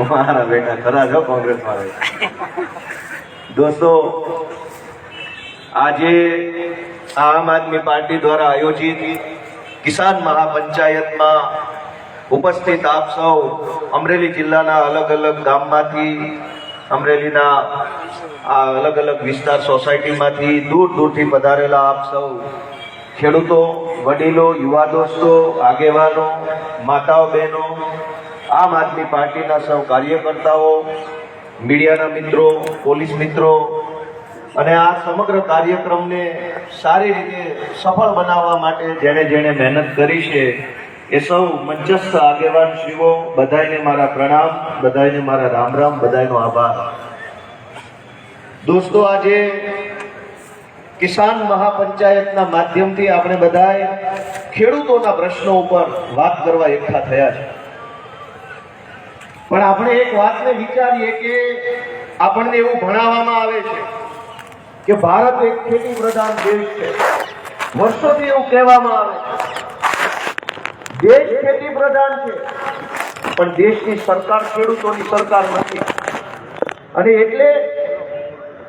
મારા બેટા ખરા છો કોંગ્રેસ વાળા। દોસ્તો, આજે આમ આદમી પાર્ટી દ્વારા આયોજિત કિસાન મહાપંચાયતમાં ઉપસ્થિત આપ સૌ અમરેલી જિલ્લાના અલગ અલગ ગામમાંથી, અમરેલીના આ અલગ અલગ વિસ્તાર સોસાયટીમાંથી દૂર દૂરથી પધારેલા આપ સૌ ખેડૂતો, વડીલો, યુવા દોસ્તો, આગેવાનો, માતાઓ, બહેનો, આમ આદમી પાર્ટીના સૌ કાર્યકર્તાઓ, મીડિયાના મિત્રો, પોલીસ મિત્રો અને આ સમગ્ર કાર્યક્રમને સારી રીતે સફળ બનાવવા માટે જેણે જેણે મહેનત કરી છે એ સૌ મંચસ્થ આગેવાન શ્રીઓ, બધાને મારા પ્રણામ, બધાને મારા રામ રામ, બધાનો આભાર। દોસ્તો, આજે કિસાન મહાપંચાયતના માધ્યમથી આપણે બધાએ ખેડૂતોના પ્રશ્નો ઉપર વાત કરવા એકઠા થયા છે, પણ આપણે એક વાતને વિચારીએ કે આપણને એવું ભણાવવામાં આવે છે કે ભારત એક ખેતી પ્રધાન દેશ છે। વર્ષોથી એવું કહેવામાં આવે છે દેશ ખેતી પ્રધાન છે, પણ દેશની સરકાર ખેડૂતોની સરકાર નથી, અને એટલે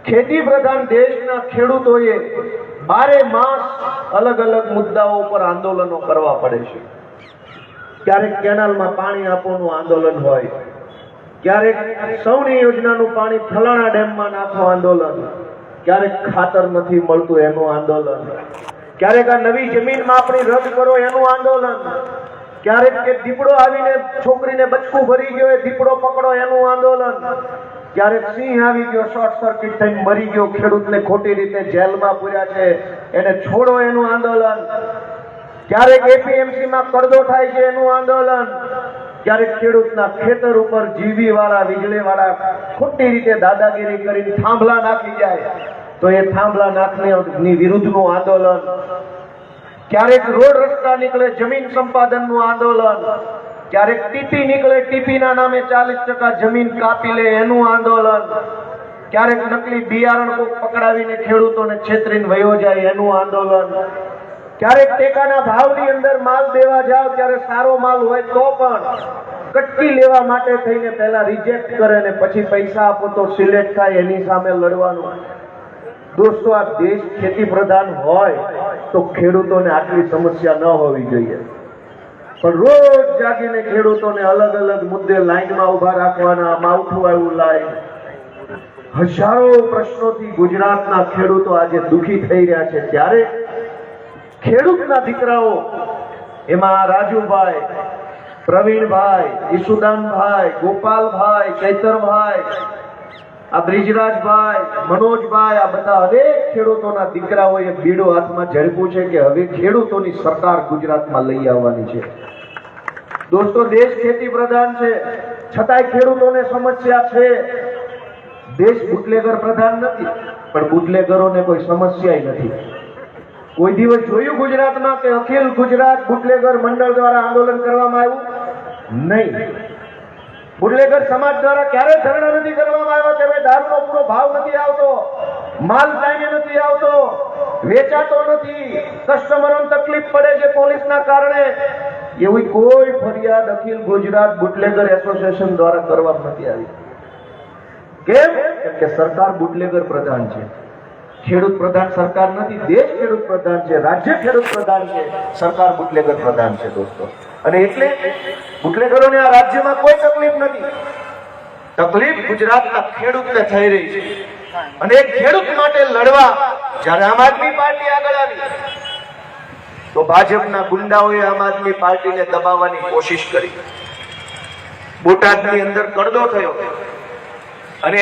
ખેતી પ્રધાન દેશના ખેડૂતોએ 12 માસ અલગ અલગ મુદ્દાઓ ઉપર આંદોલનો કરવા પડે છે। ક્યારેક કેનાલમાં પાણી આપવાનું આંદોલન હોય, ક્યારેક સૌની યોજનાનું પાણી ફલાણા ડેમમાં નાખો આંદોલન, ક્યારેક ખાતર નથી મળતું એનું આંદોલન, ક્યારેક આ નવી જમીન માપણી રદ કરો એનું આંદોલન, ક્યારેક કે દીપડો આવીને છોકરીને બચકું ભરી ગયો એ દીપડો પકડો એનું આંદોલન, ક્યારેક સિંહ આવી ગયો શોર્ટ સર્કિટ થઈને મરી ગયો, ખેડૂતને ખોટી રીતે જેલમાં પૂર્યા છે એને છોડો એનું આંદોલન, ક્યારેક એપીએમસી માં કરદો થાય છે એનું આંદોલન, ક્યારેક ખેડૂતના ખેતર ઉપર જીવી વાળા, વીજળી વાળા ખોટી રીતે દાદાગીરી કરીને થાંભલા નાખી જાય તો એ થાંભલા નાખની વિરુદ્ધનું આંદોલન, ક્યારેક રોડ રસ્તા નીકળે જમીન સંપાદનનું આંદોલન, ક્યારેક ટીપી નીકળે ટીપીના નામે 40% જમીન કાપી લે એનું આંદોલન, ક્યારેક નકલી બિયારણ પકડાવીને ખેડૂતોને છેતરીને વયો જાય એનું આંદોલન, ક્યારેક ટેકાના ભાવની અંદર માલ દેવા જાવ ત્યારે સારો માલ હોય તો પણ કટકી લેવા માટે થઈને પહેલા રિજેક્ટ કરે ને પછી પૈસા આપો તો સિલેક્ટ થાય, એની સામે લડવાનું। દોસ્તો, આ દેશ ખેતી પ્રધાન હોય તો ખેડૂતોને આટલી સમસ્યા ન હોવી જોઈએ, પણ રોજ જાગીને ખેડૂતોને અલગ અલગ મુદ્દે લાઈનમાં ઉભા રાખવાના, માવઠું આવ્યું લાઈન, હજારો પ્રશ્નોથી ગુજરાતના ખેડૂતો આજે દુખી થઈ રહ્યા છે। ત્યારે ખેડૂતના દીકરાઓ, એમાં રાજુભાઈ, પ્રવીણભાઈ, ઈસુદાનભાઈ, ગોપાલભાઈ, ચૈતરભાઈ, આ બ્રિજરાજભાઈ, મનોજભાઈ, આ બધા અનેક ખેડૂતોના દીકરાઓએ બીડો હાથમાં ઝડપ્યું છે કે હવે ખેડૂતોની સરકાર ગુજરાતમાં લઈ આવવાની છે। દોસ્તો, દેશ ખેતી પ્રધાન છે છતાંય ખેડૂતોને સમસ્યા છે। દેશ બુટલેગર પ્રધાન નથી, પણ બુટલેગરોને કોઈ સમસ્યા નથી। કોઈ દિવસ જોયું ગુજરાતમાં કે અખિલ ગુજરાત બુટલેગર મંડળ દ્વારા આંદોલન કરવામાં આવ્યું? નહીં। બુટલેગર સમાજ દ્વારા ક્યારે ધરણા નથી કરવામાં આવ્યા કે ભાઈ દારૂનો પૂરો ભાવ નથી આવતો, માલ ટાઈમે નથી આવતો, વેચાતો નથી, કસ્ટમરોને તકલીફ પડે છે પોલીસના કારણે, એવી કોઈ ફરિયાદ અખિલ ગુજરાત બુટલેગર એસોસિએશન દ્વારા કરવામાં નથી આવી। કેમ? કે સરકાર બુટલેગર પ્રધાન છે, ખેડૂત પ્રધાન સરકાર નથી। દેશ ખેડૂત પ્રધાન છે, રાજ્ય ખેડૂત પ્રધાન છે, સરકાર બુટલેગર પ્રધાન છે દોસ્તો। અને એટલે બુટલેગરોને આ રાજ્યમાં કોઈ તકલીફ નથી, તકલીફ ગુજરાતના ખેડૂતને થઈ રહી છે। અને એક ખેડૂત માટે લડવા જ્યારે આમ આદમી પાર્ટી આગળ આવી તો ભાજપના ગુંડાઓએ આમ આદમી પાર્ટીને દબાવવાની કોશિશ કરી। બોટાદની અંદર કરદો થયો અને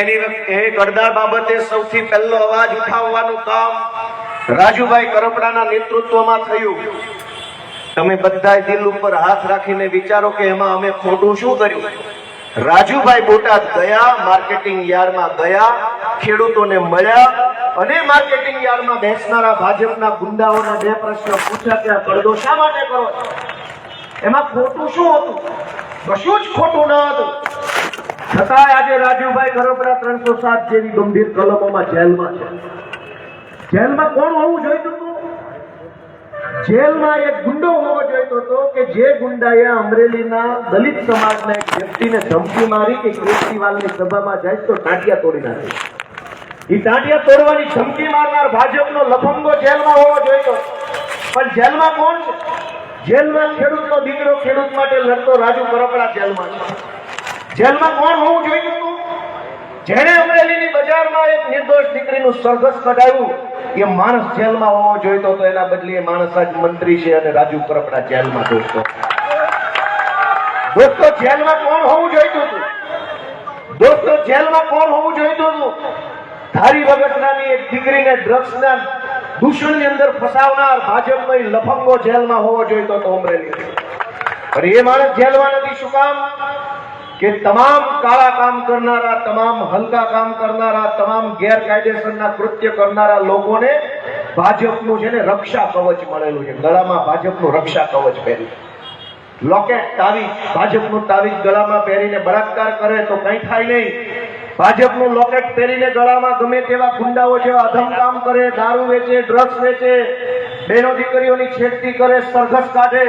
એ કરદા બાબતે સૌથી પહેલો અવાજ ઉઠાવવાનું કામ રાજુભાઈ કરપડાના નેતૃત્વમાં થયું। તમે બધા દિલ ઉપર હાથ રાખીને વિચારો કે એમાં અમે ખોટું શું કર્યું? રાજુભાઈ બોટાદ ગયા, માર્કેટિંગ યાર્ડમાં ગયા, ખેડૂતોને મળ્યા અને માર્કેટિંગ યાર્ડમાં બેસનારા ભાજપના ગુંડાઓને 2 પ્રશ્નો પૂછ્યા કે આ કરદો શા માટે કરો છો? એમાં ખોટું શું હતું? કશું જ ખોટું ન હતું, છતાંય આજે રાજુભાઈ કરપડા 307 જેવી ગંભીર કલમોમાં જેલમાં છે। જેલમાં કોણ હોવું જોઈતું હતું? જેલમાં એક ગુંડો હોવો જોઈતો હતો કે જે ગુંડાએ અમરેલીના દલિત સમાજના એક વ્યક્તિને ધમકી મારી કે કેજરીવાલની સભામાં જાય તો ટાંટિયા તોડી નાખે. એ ટાંટિયા તોડવાની ધમકી મારનાર ભાજપનો લફંગો જેલમાં હોવો જોઈતો. પણ જેલમાં કોણ છે? જેલમાં ખેડૂતનો દીકરો ખેડૂત માટે લડતો રાજુ કરપડા જેલમાં છે. જેલમાં કોણ હોવું જોઈતું હતું? જેણે અમરેલીની બજારમાં એક નિર્દોષ દીકરીનું સરઘસ કઢાવ્યું એ માણસ જેલમાં હોવો જોઈતો તો એના બદલે એ માણસ આજ મંત્રી છે અને રાજુ કરપડા જેલમાં. દોસ્તો જેલમાં કોણ હોવું જોઈતું હતું? દોસ્તો જેલમાં કોણ હોવું જોઈતું હતું? ધારી વગટનાની એક દીકરીને ડ્રગ્સના દૂષણની અંદર ફસાવનાર ભાજપનો લફંગો જેલમાં હોવો જોઈતો હતો અમરેલી. પણ એ માણસ જેલમાં નથી. શું કામ? કે તમામ કાળા કામ કરનારા, તમામ હલકા કામ કરનારા, તમામ ગેરકાયદેસરના કૃત્ય કરનારા લોકોને ભાજપનું છે ને રક્ષા કવચ મળેલું છે. ગળામાં ભાજપનું રક્ષા કવચ પહેર્યું. લોકેટ તાવીજ, ભાજપનું તાવીજ ગળામાં પહેરીને બળાત્કાર કરે તો કંઈ થાય નહીં. ભાજપનું લોકેટ પહેરીને ગળામાં ગમે તેવા ગુંડાઓ જેવા અધમ કામ કરે, દારૂ વેચે, ડ્રગ્સ વેચે, બહેનો દીકરીઓની છેડતી કરે, સરઘસ કાઢે,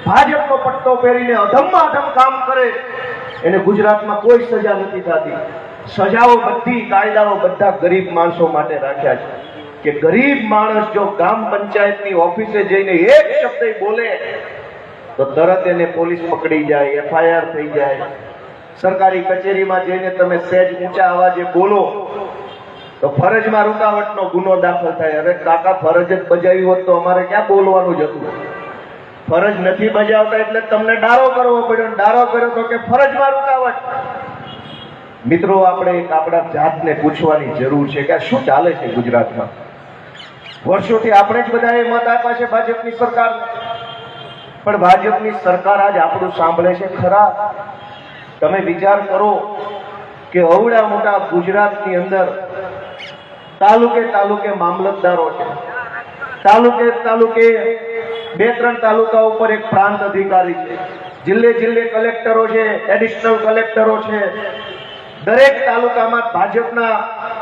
ભાજપનો પટ્ટો પહેરીને અધમમાં અધમ કામ કરે, એને ગુજરાતમાં કોઈ સજા નથી થતી. સજાઓ બધી, કાયદાઓ બધા ગરીબ માણસો માટે રાખ્યા છે કે ગરીબ માણસ જો ગ્રામ પંચાયતની ઓફિસે જઈને એક શબ્દ બોલે તો તરત એને પોલીસ પકડી જાય, એફઆઈઆર થઈ જાય. સરકારી કચેરીમાં જઈને તમે સહેજ ઊંચા અવાજે બોલો તો ફરજમાં રૂકાવટનો ગુનો દાખલ થાય. અરે કાકા, ફરજ જ બજાવી હોત તો અમારે ક્યાં બોલવાનું જ હતું? ફરજ નથી બજાવતા એટલે તમને ડારો કરવો પડ્યો. ડારો કર્યો તો કે ફરજમાં રૂકાવટ. મિત્રો, આપણે એક આપણા જાતને પૂછવાની જરૂર છે કે શું ચાલે છે ગુજરાતમાં? વર્ષોથી આપણે જ બધાએ મત આપ્યા છે ભાજપની સરકાર, પણ ભાજપની સરકાર આજ આપણું સાંભળે છે ખરા? તમે વિચાર કરો કે અવડા મોટા ગુજરાતની અંદર તાલુકે તાલુકે મામલતદારો છે, તાલુકે તાલુકે 2-3 તાલુકા ઉપર એક પ્રાંત અધિકારી છે, જિલ્લે જિલ્લે કલેક્ટરો છે, એડિશનલ કલેક્ટરો છે. દરેક તાલુકામાં ભાજપના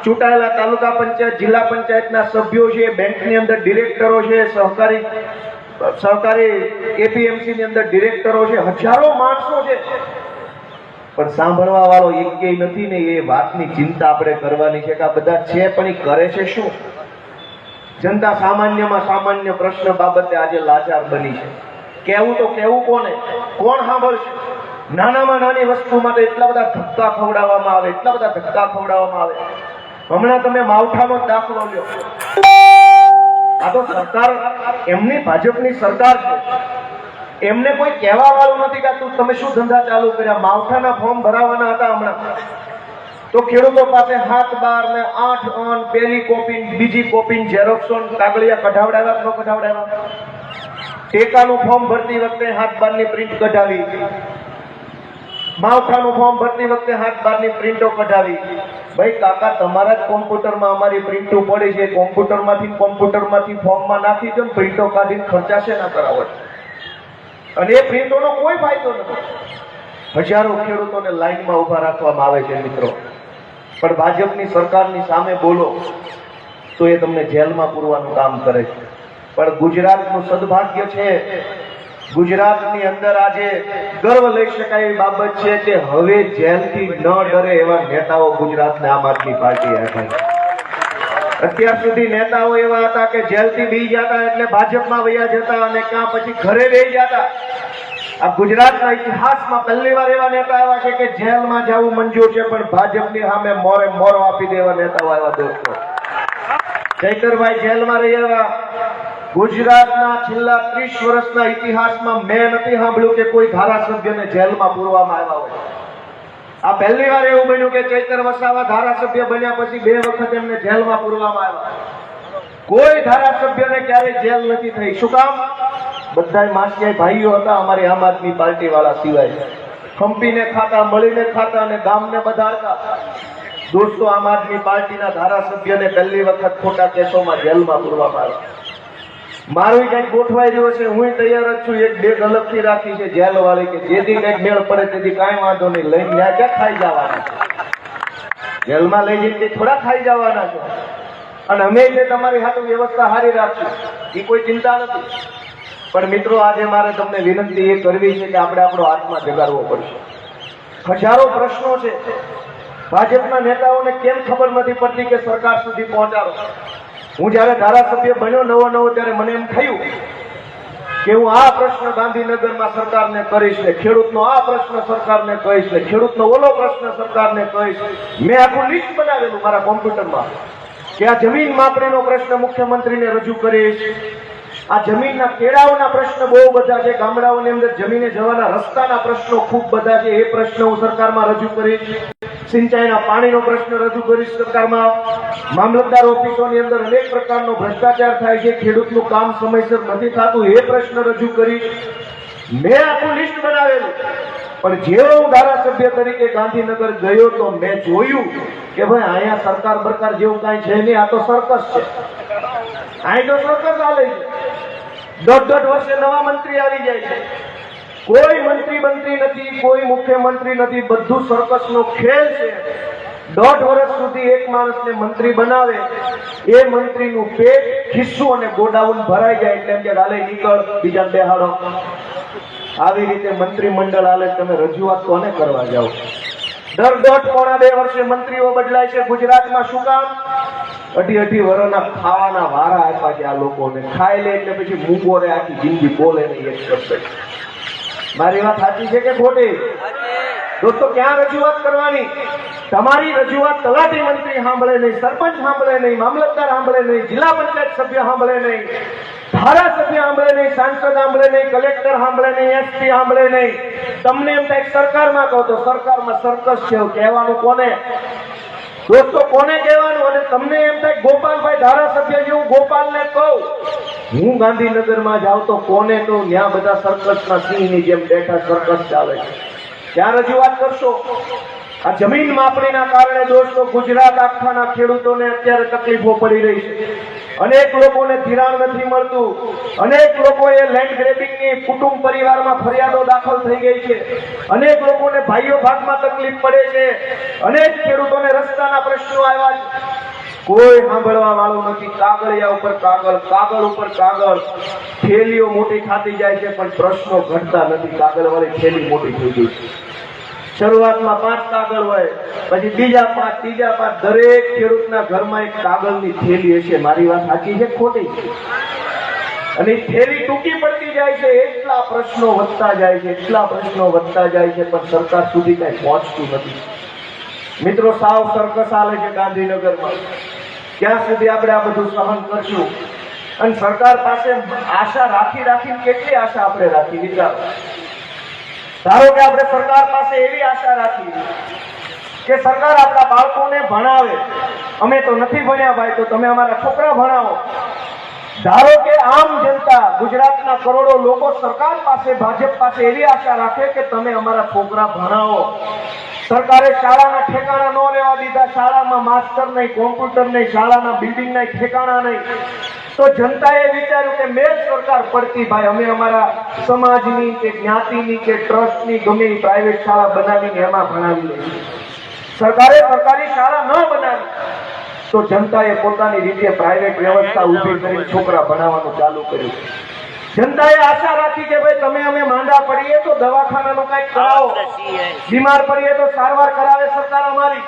ચૂંટાયેલા તાલુકા પંચાયત, જિલ્લા પંચાયતના સભ્યો છે, બેંકની અંદર ડિરેક્ટરો છે, સહકારી એપીએમસી ની અંદર ડિરેક્ટરો છે, હજારો માણસો છે. પણ સાંભળવા વાળો એકેય નથી ને. એ વાતની ચિંતા આપણે કરવાની છે કે આ બધા છે પણ એ કરે છે શું? જનતા સામાન્યમાં સામાન્ય પ્રશ્ન બાબતે આજે લાચાર બની છે. કહેવું તો કહેવું કોને? કોણ સાંભળશે? નાનામાં નાની વસ્તુ માટે એટલા બધા ધક્કા ખવડાવવામાં આવે, એટલા બધા ધક્કા ખવડાવવામાં આવે. હમણાં તમે માવઠાનો દાખલો લ્યો. આ તો સરકાર, એમની ભાજપની સરકાર છે, એમને કોઈ કહેવા વાળું નથી કે તમે શું ધંધા ચાલુ કર્યા. માવઠાના ફોર્મ ભરાવાના હતા હમણાં, તો ખેડૂતો પાસે 7-12 ને 8 ઓન પહેલી કોપી, બીજી કોપી, ઝેરોક્સોન કાગળિયા કઢાવડાવ્યા ન કઢાવડાવ્યા? ટેકાનું ફોર્મ ભરતી વખતે 7-12 ની પ્રિન્ટ કઢાવી, માવઠાનું ફોર્મ ભરતી વખતે 7-12 ની પ્રિન્ટો કઢાવી. ભાઈ કાકા, તમારા જ કોમ્પ્યુટરમાં અમારી પ્રિન્ટો પડી છે, કોમ્પ્યુટરમાંથી ફોર્મમાં નાખી દો, પ્રિન્ટો કાઢીને ખર્ચાશે ના કરાવો. અને એ પ્રિન્ટોનો કોઈ ફાયદો નથી. હજારો ખેડૂતોને લાઈનમાં ઉભા રાખવામાં આવે છે મિત્રો. પણ ભાજપની સરકારની સામે બોલો તો એ તમને જેલમાં પૂરવાનું કામ કરે છે. પણ ગુજરાતનું સદભાગ્ય છે, ગુજરાતની અંદર આજે ગર્વ લઈ શકાય એવી બાબત છે કે હવે જેલથી ન ડરે એવા નેતાઓ ગુજરાતને આમ આદમી પાર્ટી આપ્યા. અત્યાર સુધી નેતાઓ એવા હતા કે જેલથી બી જતા એટલે ભાજપમાં વયા જતા અને ક્યાં પછી ઘરે બેસી જતા. આ ગુજરાતના ઇતિહાસમાં પહેલી વાર એવા નેતા આવ્યા છે કે જેલમાં જવું મંજૂર છે પણ ભાજપની સામે મોરે મોરો આપી દેવા નેતાઓ આવ્યા. દોસ્તો, ચૈતરભાઈ જેલમાં રહ્યા. ગુજરાતના છેલ્લા 30 વર્ષના ઇતિહાસમાં મેં નથી સાંભળ્યું કે કોઈ ધારાસભ્યને જેલમાં પૂરવામાં આવ્યા હોય. આ પહેલી વાર એવું બન્યું કે ચૈતર વસાવા ધારાસભ્ય બન્યા પછી 2 વખત એમને જેલમાં પૂરવામાં આવ્યા. કોઈ ધારાસભ્યને ક્યારેય જેલ નથી થઈ. શું કામ? બધા માસિયા ભાઈઓ હતા અમારી આમ આદમી પાર્ટી વાળા સિવાય. ખંપીને ખાતા, મળીને ખાતા અને ગામને બધારતા. દોસ્તો, આમ આદમી પાર્ટીના ધારાસભ્યને પહેલી વખત ખોટા કેસોમાં જેલમાં પૂરવામાં આવ્યા. મારું કઈક ગોઠવાઈ રહ્યો છે, હું તૈયાર જ છું. એક બેગ અલગથી રાખી છે જેલ વાળી કે જેથી કઈક મેળ પડે તેથી કાંઈ વાંધો નહીં, લઈને ક્યાં ખાઈ જવાના છે? જેલમાં લઈ જઈને થોડા ખાઈ જવાના છે. અને અમે જે તમારી હાથું વ્યવસ્થા સારી રાખશું, એ કોઈ ચિંતા નથી. પણ મિત્રો, આજે મારે તમને વિનંતી એ કરવી છે કે આપણે આપણો આત્મા જગાડવો પડશે. હજારો પ્રશ્નો છે, ભાજપના નેતાઓને કેમ ખબર નથી પડતી કે સરકાર સુધી પહોંચાડો. હું જયારે ધારાસભ્ય બન્યો નવો ત્યારે મને એમ થયું કે હું આ પ્રશ્ન ગાંધીનગરમાં સરકારને કહીશ ને, ખેડૂતનો આ પ્રશ્ન સરકારને કહીશ ને, ખેડૂતનો ઓલો પ્રશ્ન સરકારને કહીશ. મેં આખું લિસ્ટ બનાવેલું મારા કોમ્પ્યુટરમાં કે આ જમીન માપણીનો પ્રશ્ન મુખ્યમંત્રીને રજૂ કરીશ, આ જમીનના કેળાઓના પ્રશ્ન બહુ બધા છે, ગામડાઓની અંદર જમીને જવાના રસ્તાના પ્રશ્નો ખૂબ બધા છે, એ પ્રશ્ન હું સરકારમાં રજૂ કરીશ. સિંચાઈના પાણીનો પ્રશ્ન રજૂ કરીશ સરકારમાં. મામલતદાર ઓફિસોની અંદર અનેક પ્રકારનો ભ્રષ્ટાચાર થાય છે, ખેડૂતનું કામ સમયસર નથી થતું, એ પ્રશ્ન રજૂ કરીશ. મેં આખું લિસ્ટ બનાવેલું. પણ જેવો હું ધારાસભ્ય તરીકે ગાંધીનગર ગયો તો મેં જોયું કે ભાઈ અહીંયા સરકાર બરકાર જેવું કાંઈ છે નહીં, આ તો સર્કસ છે. અહીં તો સર્કસ ચાલે છે. 10 વર્ષે નવા મંત્રી આવી જાય છે, કોઈ મંત્રી નથી, કોઈ મુખ્યમંત્રી નથી, બધું સર્કસનો ખેલ છે. 1.5 વર્ષ સુધી એક માણસને મંત્રી બનાવે, એ મંત્રીનું પેટ, ખિસ્સું અને ગોડાઉન ભરાઈ જાય એટલે એમ કે હાલે નીકળ, બીજા બેહાડો. આવી રીતે મંત્રીમંડળ હાલે. તમે રજૂઆત કોને કરવા જાઓ? દર 1.5-2 વર્ષે મંત્રીઓ બદલાય છે ગુજરાતમાં. શું કામ? 2.5 વર્ષના ખાવાના વારા આપ્યા છે આ લોકોને. ખાઈ લે એટલે પછી મૂંગો રે, આખી જિંદગી બોલે નહીં એક શબ્દ. મારી વાત સાચી છે કે ખોટી? દોસ્તો, ક્યાં રજૂઆત કરવાની? તમારી રજૂઆત તલાટી મંત્રી સાંભળે નહીં, સરપંચ સાંભળે નહીં, મામલતદાર સાંભળે નહીં, જિલ્લા પંચાયત સભ્ય સાંભળે નહીં, ધારાસભ્ય સાંભળે નહીં, સાંસદ સાંભળે નહીં, કલેક્ટર સાંભળે નહીં, એસપી સાંભળે નહીં. તમને એમ થાય સરકારમાં કહો તો સરકારમાં સર્કસ છે. કહેવાનું કોને? દોસ્તો, કોને કહેવાનું? અને તમને એમ થાય ગોપાલભાઈ ધારાસભ્ય જેવું ગોપાલને કહું, હું ગાંધીનગરમાં જાઉં તો કોને કહું? ત્યાં બધા સર્કસના સિંહની જેમ બેઠા સર્કસ ચાલે છે. ક્યાં રજૂઆત કરશો? આ જમીન માપણીના કારણે દોસ્તો ગુજરાત આખાના ખેડૂતોને અત્યારે તકલીફો પડી રહી છે. અનેક લોકોને ધિરાણ નથી મળતું, અનેક લોકોએ લેન્ડ ગ્રેબિંગની કુટુંબ પરિવારમાં ફરિયાદો દાખલ થઈ ગઈ છે, અનેક લોકોને ભાઈઓ ભાગમાં તકલીફ પડે છે, અનેક ખેડૂતોને રસ્તાના પ્રશ્નો આવ્યા છે. કોઈ સાંભળવા વાળું નથી. કાગળિયા ઉપર કાગળ, કાગળ ઉપર કાગળ, થેલીઓ મોટી ખાતી જાય છે પણ પ્રશ્નો ઘટતા નથી. કાગળ વાળી થેલી મોટી થઈ ગઈ છે. શરૂઆતમાં 5 કાગળ હોય, પછી બીજા 5, ત્રીજા 5, દરેક ખેડૂતના ઘરમાં એક કાગળની થેલી હશે. મારી વાત સાચી છે ખોટી? અને થેલી ટૂંકી પડતી જાય છે, એટલા પ્રશ્નો વધતા જાય છે, એટલા પ્રશ્નો વધતા જાય છે, પણ સરકાર સુધી કઈ પહોંચતું નથી. મિત્રો, સાવ સર્કસ ચાલે છે ગાંધીનગરમાં. ક્યાં સુધી આપણે આ બધું સહન કરશું? અને સરકાર પાસે આશા રાખીને કેટલી આશા આપણે રાખી? વિચારો. ધારો કે આપણે સરકાર પાસે એવી આશા રાખી કે સરકાર આપણા બાળકોને ભણાવે. અમે તો નથી ભણ્યા ભાઈ, તો તમે અમારા છોકરા ભણાવો. ધારો કે આમ જનતા, ગુજરાતના કરોડો લોકો સરકાર પાસે, ભાજપ પાસે એવી આશા રાખે કે તમે અમારા છોકરા ભણાવો. સરકારે શાળાના ઠેકાણા ન રહેવા દીધા. શાળામાં માસ્ટર નહીં, કોમ્પ્યુટર નહીં, શાળાના બિલ્ડિંગના ઠેકાણા નહીં. તો જનતાએ વિચાર્યું કે મેં સરકાર પડતી ભાઈ, અમે અમારા સમાજની કે જ્ઞાતિની કે ટ્રસ્ટની ગમે પ્રાઇવેટ શાળા બનાવીને એમાં ભણાવી લઈએ. સરકારે સરકારી શાળા ન બનાવી તો જનતાએ પોતાની રીતે પ્રાઇવેટ વ્યવસ્થા ઊભી કરી છોકરા ભણાવવાનું ચાલુ કર્યું. જનતાએ આશા રાખી કે ભાઈ તમે અમે માંદા પડીએ તો દવાખાનાનું કંઈક કરાવો, બીમાર પડીએ તો સારવાર કરાવે સરકાર અમારી.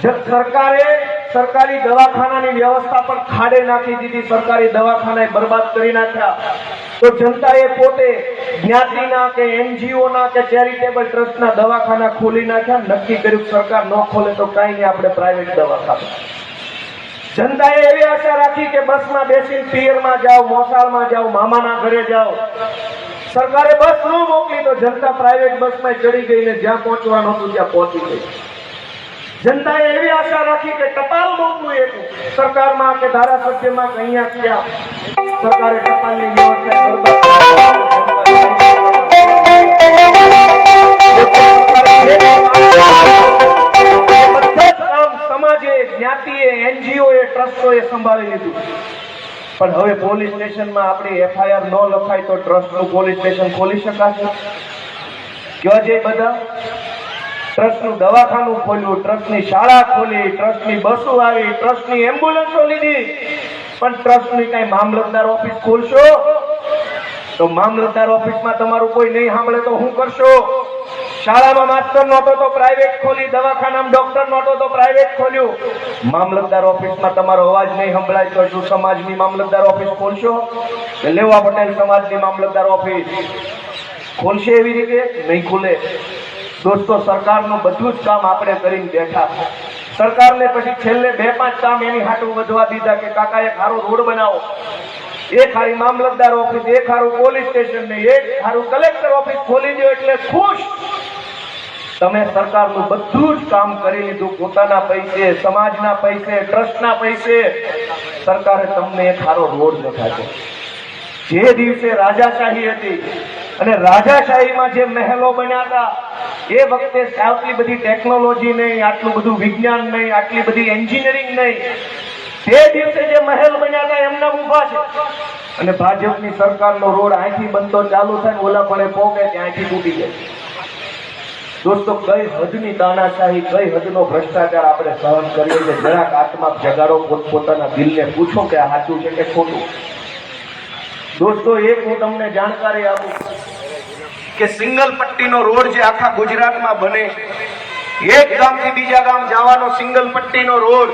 સરકારે સરકારી દવાખાનાની વ્યવસ્થા પણ ખાડે નાખી દીધી. સરકારી દવાખાના બરબાદ કરી નાખ્યા. તો જનતાએ પોતે જ્ઞાતિના કે એનજીઓના કે ચેરિટેબલ ટ્રસ્ટના દવાખાના ખોલી નાખ્યા. નક્કી કર્યું સરકાર ન ખોલે તો કઈ નહીં, આપણે પ્રાઇવેટ દવાખાના. જનતાએ એવી આશા રાખી કે બસમાં બેસીને પિયરમાં જાઓ, મોસાળમાં જાઓ, મામાના ઘરે જાઓ. સરકારે બસ ન મોકલી તો જનતા પ્રાઇવેટ બસમાં ચડી ગઈ ને જ્યાં પહોંચવાનું હતું ત્યાં પહોંચી ગઈ. જનતાએ એવી આશા રાખી કે ટપાલ મોકલું એક સરકારમાં કે ધારાસભ્યમાં કે અહીંયા ક્યાં. સરકારે ટપાલની વ્યવસ્થા સમાજે, જ્ઞાતિએ, એનજીઓએ, ટ્રસ્ટોએ સંભાળી લીધું. પણ હવે પોલીસ સ્ટેશનમાં આપણી એફઆઈઆર ન લખાય તો ટ્રસ્ટનું પોલીસ સ્ટેશન ખોલી શકાશે? કયો છે બધા? ટ્રસ્ટનું દવાખાનું ખોલ્યું, ટ્રસ્ટની શાળા ખોલી, ટ્રસ્ટની બસો આવી, ટ્રસ્ટની એમ્બ્યુલન્સો લીધી, પણ ટ્રસ્ટની કઈ મામલતદાર ઓફિસ ખોલશો તો મામલતદાર ઓફિસમાં તમારું કોઈ નહીં સાંભળે તો શું કરશો? શાળામાં માસ્ટર નહોતો તો પ્રાઇવેટ ખોલી, દવાખાનામાં ડોક્ટર નહોતો તો પ્રાઇવેટ ખોલ્યું. મામલતદાર ઓફિસમાં તમારો અવાજ નહીં સંભળાય તો શું સમાજની મામલતદાર ઓફિસ ખોલશો? લેવા પટેલ સમાજની મામલતદાર ઓફિસ ખોલશે એવી રીતે? નહીં ખુલે. દોસ્તો, સરકારનું બધું જ કામ આપણે કરીને બેઠા. સરકારને પછી છેલ્લે 2-5 કામ એની હાટું વધવા દીધા કે કાકા એક સારો રોડ બનાવો, એક સારી મામલતદાર ઓફિસ, એક સારું પોલીસ સ્ટેશન ને એક સારું કલેક્ટર ઓફિસ ખોલી દો એટલે ખુશ. તમે સરકારનું બધું જ કામ કરી લીધું પોતાના પૈસે, સમાજના પૈસે, ટ્રસ્ટના પૈસે. સરકારે તમને એક સારો રોડ દેખાડ્યો. જે દિવસે રાજાશાહી હતી અને રાજાશાહીમાં જે મહેલો બન્યા હતા એ વખતે આટલી બધી ટેકનોલોજી નહીં, આટલું બધું વિજ્ઞાન નહીં, આટલી બધી એન્જિનિયરિંગ નહીં. તે દિવસે જે મહેલ બન્યા હતા એમના ઊભા છે. અને ભાજપની સરકારનો રોડ અહીંથી બનતો ચાલુ થાય ને ઓલા પણ પોગે ત્યાંથી તૂટી જાય. દોસ્તો, કઈ હદની તાનાશાહી, કઈ હદનો ભ્રષ્ટાચાર આપણે સહન કરીએ છીએ. જરાક આત્મા જગાડો, પોતપોતાના દિલને પૂછો કે આ સાચું છે કે ખોટું. દોસ્તો, એક હું તમને જાણકારી આપું કે સિંગલ પટ્ટીનો રોડ જે આખા ગુજરાતમાં બને, એક ગામથી બીજા ગામ જવાનો સિંગલ પટ્ટીનો રોડ,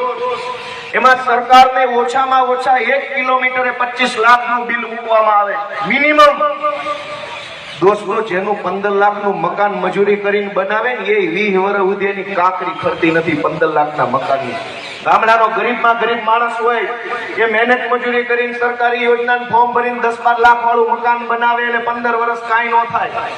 એમાં સરકારને ઓછામાં ઓછા 1 કિલોમીટરે 25 લાખનું બિલ મૂકવામાં આવે મિનિમમ. દોસ્તો, જેનું 15 લાખનું મકાન મજૂરી કરીને બનાવે ને એ 20 વર્ષ સુધી એની કાકરી ખરતી નથી 15 લાખના મકાનની. ગામડાનો ગરીબમાં ગરીબ માણસ હોય એ મહેનત મજૂરી કરીને સરકારી યોજનાનું ફોર્મ ભરીને 10-12 લાખ વાળું મકાન બનાવે એટલે 15 વર્ષ કાંઈ ન થાય.